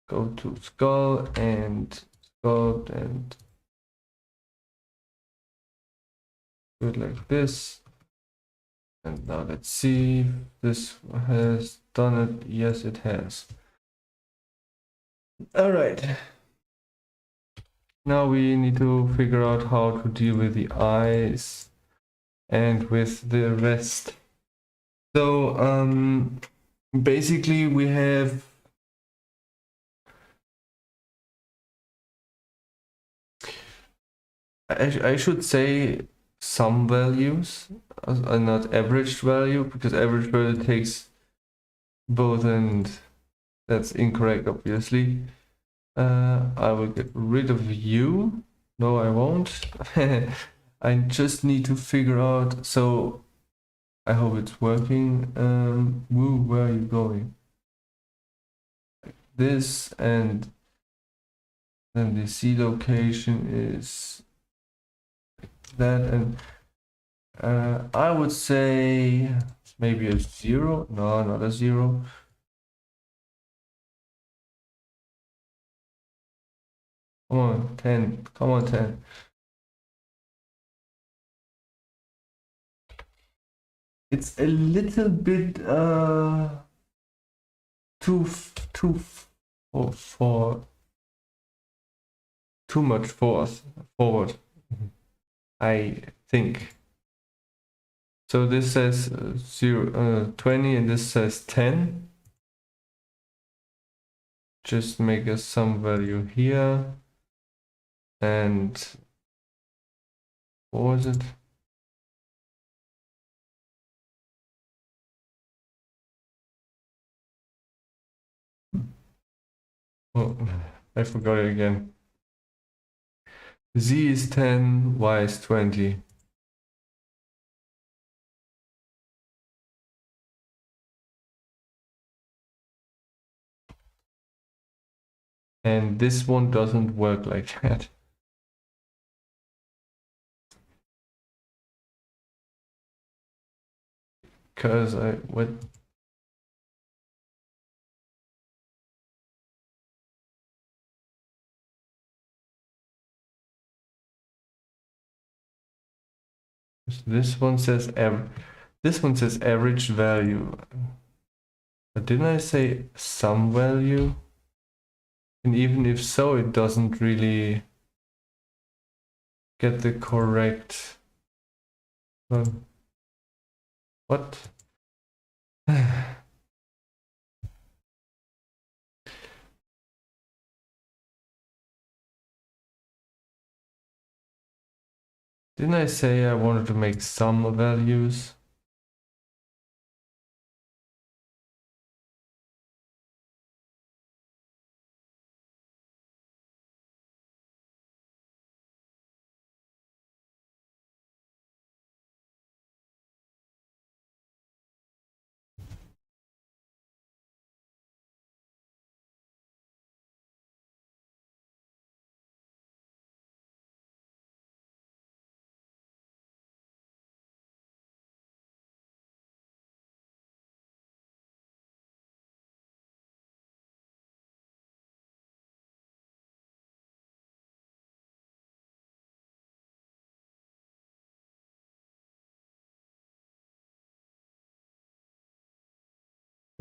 go to skull and do it like this. And now let's see if this has done it. Yes, it has. All right. Now we need to figure out how to deal with the eyes and with the rest. So basically we have I should say some values are not average value, because average value takes both, and that's incorrect obviously. I will get rid of you. No, I won't. I just need to figure out, so I hope it's working. Woo, where are you going? Like this, and then the C location is like that, and I would say maybe a 0. No, not a 0. Come on, 10. Come on, 10. It's a little bit too too much forward, I think. So this says 20 and this says 10. Just make a sum value here. And what was it? Oh, I forgot it again. Z is 10, Y is 20. And this one doesn't work like that. Because what? This one says average value. But didn't I say some value? And even if so, it doesn't really get the correct. What? Didn't I say I wanted to make some values?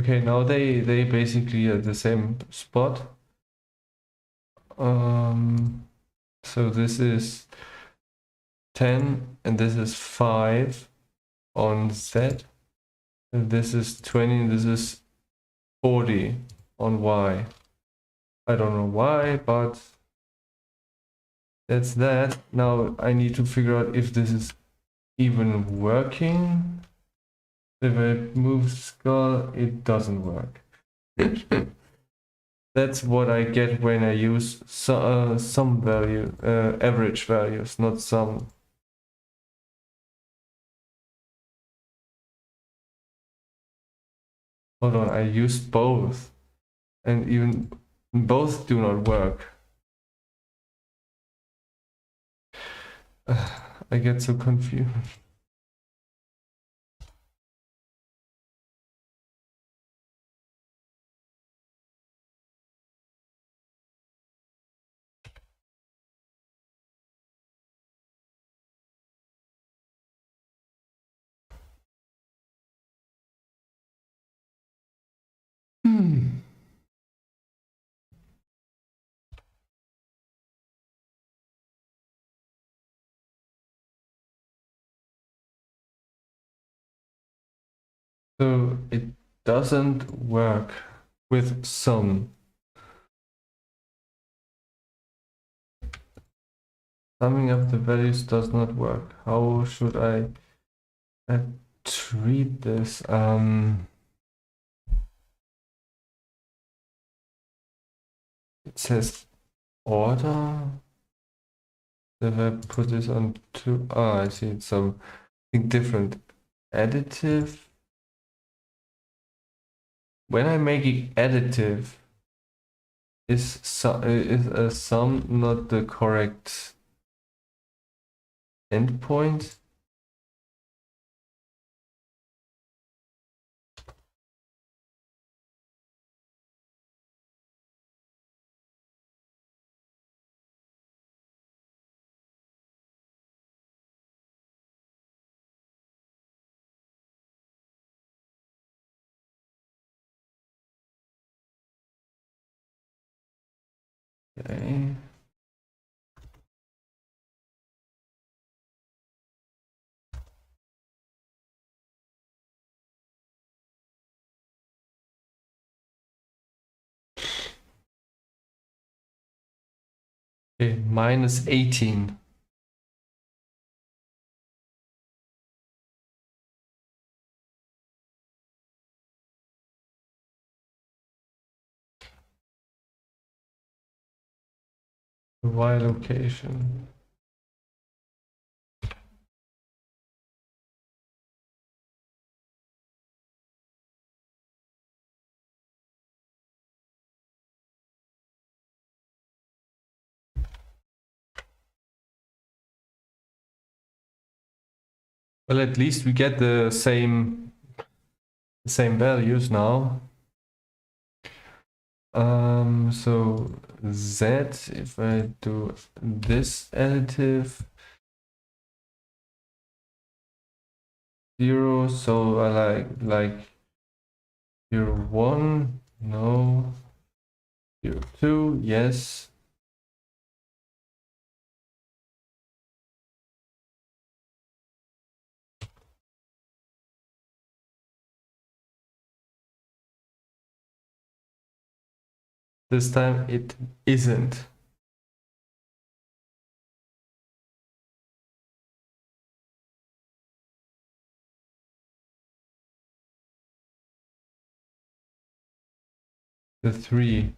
Okay, now they basically are the same spot. So this is 10 and this is 5 on Z. And this is 20 and this is 40 on Y. I don't know why, but that's that. Now I need to figure out if this is even working. If I move skull, it doesn't work. That's what I get when I use some value, average values, not some. Hold on, I used both, and even both do not work. I get so confused. So it doesn't work with some. Summing up the values does not work. How should I treat this? It says order. If I put this on two, I see it's something different. Additive. When I make it additive, is a sum not the correct endpoint? Okay. Okay, minus 18. Y location. Well, at least we get the same values now. So Z, if I do this additive, 0, so I like 0, 1, no, 0, 2, yes. This time it isn't. The 3.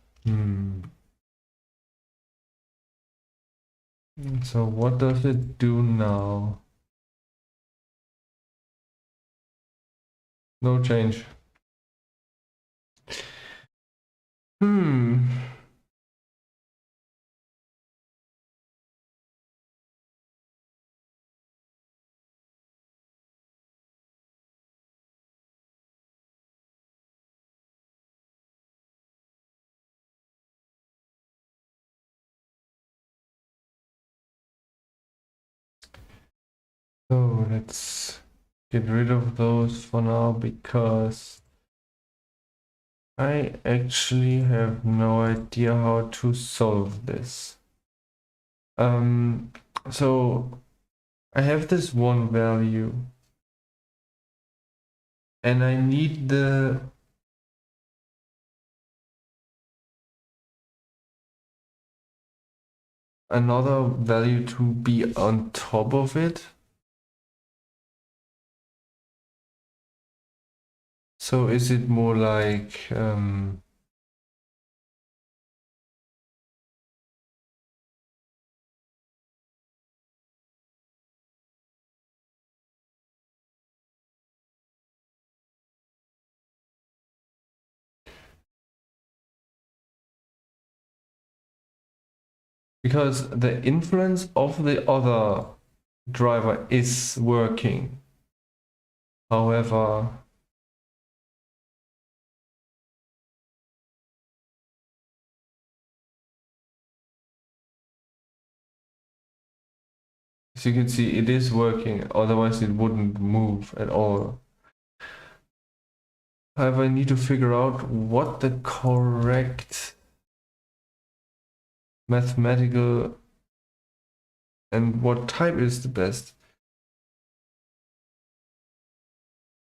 So what does it do now? No change. So let's get rid of those for now because I actually have no idea how to solve this. So I have this one value and I need another value to be on top of it. So is it more like because the influence of the other driver is working. However, as you can see, it is working, otherwise it wouldn't move at all. However, I need to figure out what the correct mathematical and what type is the best.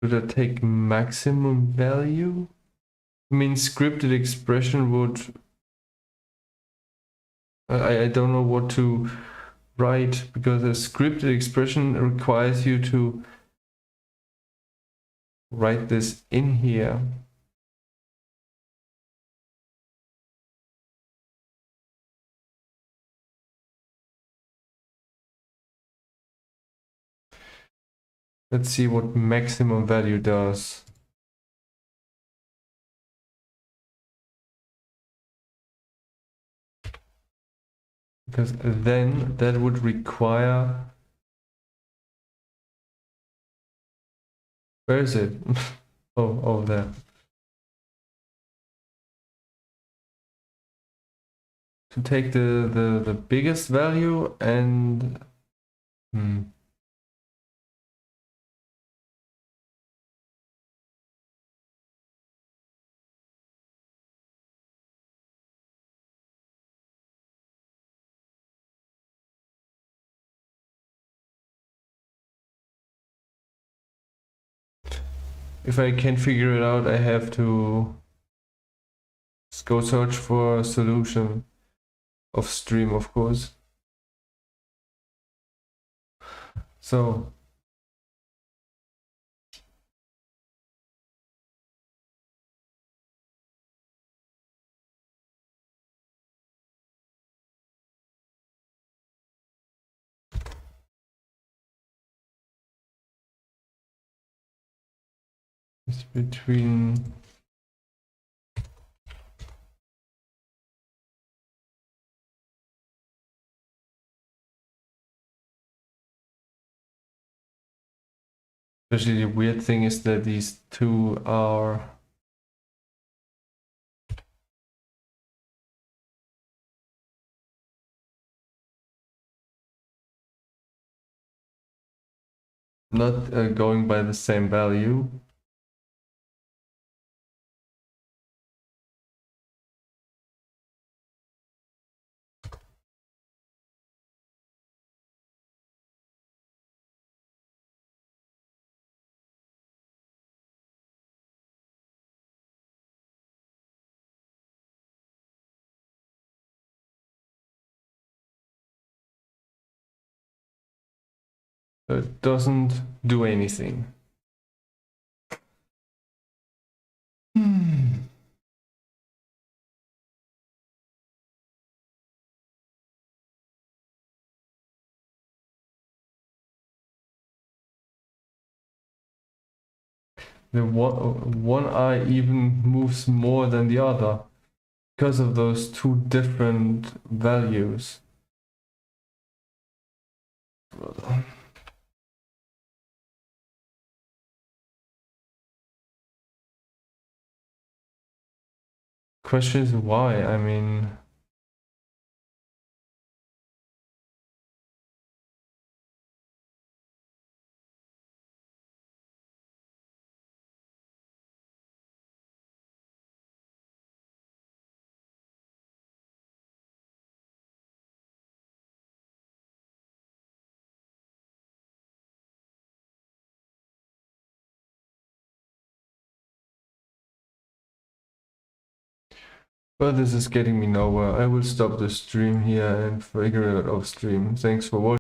Should I take maximum value? I mean, scripted expression would... I don't know what to write, because a scripted expression requires you to write this in here. Let's see what maximum value does. Because then that would require... Where is it? Oh, there. To take the biggest value and... If I can't figure it out, I have to just go search for a solution. of stream, of course. So it's between especially the weird thing is that these two are not going by the same value. It doesn't do anything. The one eye even moves more than the other because of those two different values. Question is why? I mean, well, this is getting me nowhere. I will stop the stream here and figure it out off stream. Thanks for watching.